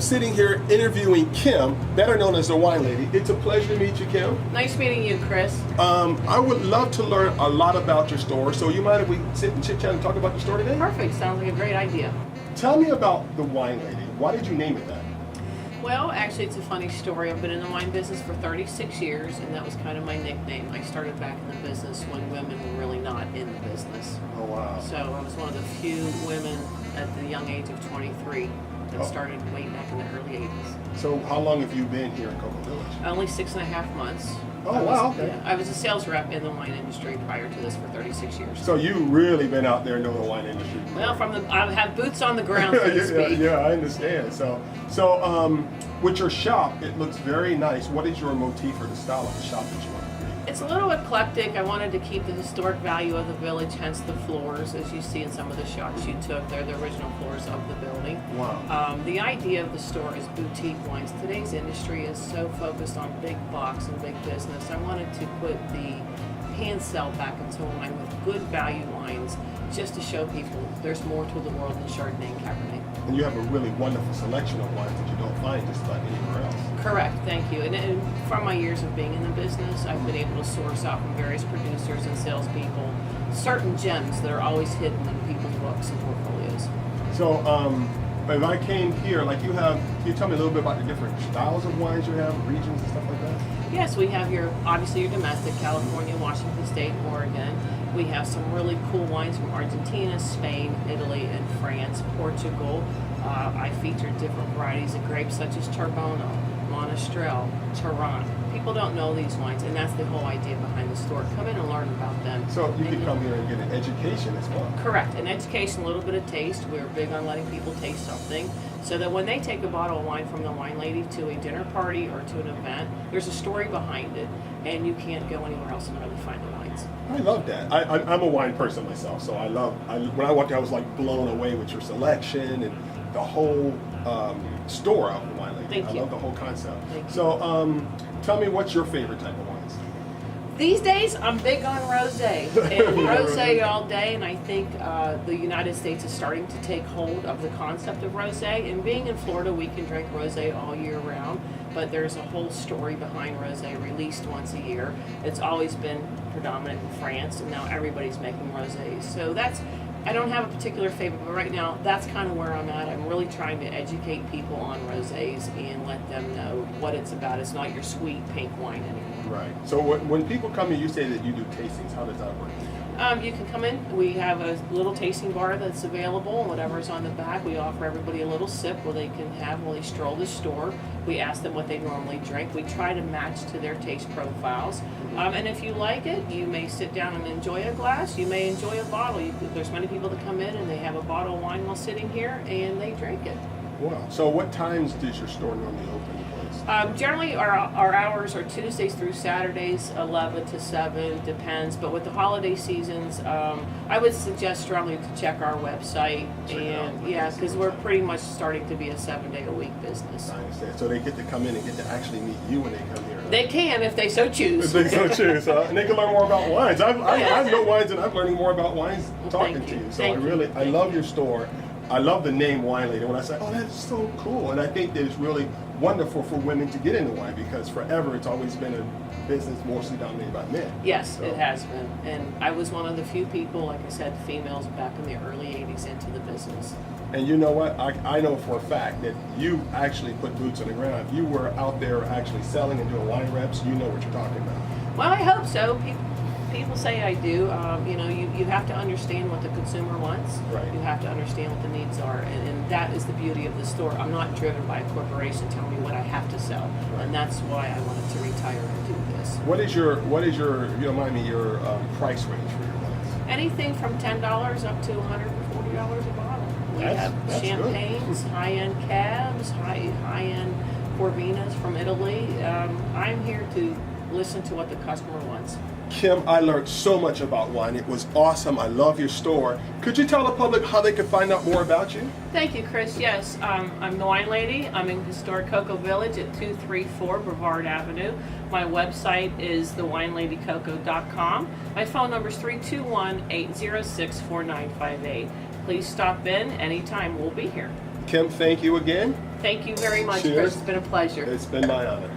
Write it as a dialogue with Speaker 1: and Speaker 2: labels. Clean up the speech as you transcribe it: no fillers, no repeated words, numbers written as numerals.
Speaker 1: I'm sitting here interviewing Kim, better known as the Wine Lady. It's a pleasure to meet you, Kim.
Speaker 2: Nice meeting you, Chris.
Speaker 1: I would love to learn a lot about your store, so you mind if we sit and chit-chat and talk about your store today?
Speaker 2: Perfect. Sounds like a great idea.
Speaker 1: Tell me about the Wine Lady. Why did you name it that?
Speaker 2: Well, actually, it's a funny story. I've been in the wine business for 36 years, and that was kind of my nickname. I started back in the business when women were really not in the business.
Speaker 1: Oh, wow.
Speaker 2: So I was one of the few women at the young age of 23 that started way back in the early 80s.
Speaker 1: So how long have you been here in Cocoa Village?
Speaker 2: Only 6.5 months.
Speaker 1: Oh, wow. Okay.
Speaker 2: Yeah, I was a sales rep in the wine industry prior to this for 36 years.
Speaker 1: So you really been out there knowing the wine industry.
Speaker 2: Well, I have boots on the ground, so to speak.
Speaker 1: Yeah, I understand. So with your shop, it looks very nice. What is your motif or the style of the shop that you want to create?
Speaker 2: It's a little eclectic. I wanted to keep the historic value of the village, hence the floors, as you see in some of the shots you took. They're the original floors of the building.
Speaker 1: Wow.
Speaker 2: The idea of the store is boutique wines. Today's industry is so focused on big box and big business. I wanted to put the hand sell back into wine with good value wines, just to show people there's more to the world than Chardonnay and Cabernet.
Speaker 1: And you have a really wonderful selection of wines that you don't find just about anywhere else.
Speaker 2: Correct, thank you. And from my years of being in the business, I've been able to source out from various producers and salespeople certain gems that are always hidden in people's books and portfolios.
Speaker 1: So, if I came here, like can you tell me a little bit about the different styles of wines you have, regions and stuff like that?
Speaker 2: Yes, we have obviously your domestic, California, Washington State, Oregon. We have some really cool wines from Argentina, Spain, Italy, and France, Portugal. I feature different varieties of grapes such as Charbono, Monastrell, Toronto. People don't know these wines, and that's the whole idea behind the store. Come in and learn about them.
Speaker 1: So you can come here and get an education as well.
Speaker 2: Correct. An education, a little bit of taste. We're big on letting people taste something so that when they take a bottle of wine from the Wine Lady to a dinner party or to an event, there's a story behind it, and you can't go anywhere else and really find the wines.
Speaker 1: I love that. I'm a wine person myself, so when I walked there, I was like blown away with your selection and the whole store of the Wine Lady.
Speaker 2: Thank you.
Speaker 1: I love the whole concept.
Speaker 2: Thank you.
Speaker 1: So tell me, what's your favorite type of wines?
Speaker 2: These days, I'm big on rosé, and rosé all day, and I think the United States is starting to take hold of the concept of rosé. And being in Florida, we can drink rosé all year round, but there's a whole story behind rosé, released once a year. It's always been predominant in France, and now everybody's making rosés. So I don't have a particular favorite, but right now, that's kind of where I'm at. I'm really trying to educate people on rosés and let them know what it's about. It's not your sweet pink wine anymore.
Speaker 1: Right. So when people come in, you say that you do tastings. How does that work?
Speaker 2: You can come in. We have a little tasting bar that's available. Whatever's on the back, we offer everybody a little sip where they can have while they stroll the store. We ask them what they normally drink. We try to match to their taste profiles. And if you like it, you may sit down and enjoy a glass. You may enjoy a bottle. There's many people that come in and they have a bottle of wine while sitting here and they drink it.
Speaker 1: Wow. So what times does your store normally open?
Speaker 2: Generally, our hours are Tuesdays through Saturdays, 11 to 7, depends. But with the holiday seasons, I would suggest strongly to check our website. Because we're pretty much starting to be a 7-day-a-week business.
Speaker 1: I understand. So they get to come in and get to actually meet you when they come here.
Speaker 2: They can if they so choose.
Speaker 1: If they so choose. And they can learn more about wines. I know wines, and I'm learning more about wines talking to you. So I love your store. I love the name Wine Lady. When I say, oh, that's so cool. And I think that it's really wonderful for women to get into wine because forever it's always been a business mostly dominated by men.
Speaker 2: Yes, it has been. And I was one of the few people, like I said, females back in the early 80s into the business.
Speaker 1: And you know what? I know for a fact that you actually put boots on the ground. If you were out there actually selling and doing wine reps, you know what you're talking about.
Speaker 2: Well, I hope so. People say I do. You have to understand what the consumer wants.
Speaker 1: Right.
Speaker 2: You have to understand what the needs are, and that is the beauty of the store. I'm not driven by a corporation telling me what I have to sell,
Speaker 1: right.
Speaker 2: And that's why I wanted to retire and do this.
Speaker 1: What is your if you don't mind me, your price range for your wines?
Speaker 2: Anything from $10 up to $140 a bottle. We have champagnes, high-end cabs, high-end Corvinas from Italy. I'm here to listen to what the customer wants.
Speaker 1: Kim, I learned so much about wine. It was awesome. I love your store. Could you tell the public how they can find out more about you?
Speaker 2: Thank you, Chris. Yes, I'm the Wine Lady. I'm in historic Cocoa Village at 234 Brevard Avenue. My website is thewineladycoco.com. My phone number is 321-806-4958. Please stop in anytime. We'll be here.
Speaker 1: Kim, thank you again.
Speaker 2: Thank you very much,
Speaker 1: Cheers.
Speaker 2: Chris. It's been a pleasure.
Speaker 1: It's been my honor.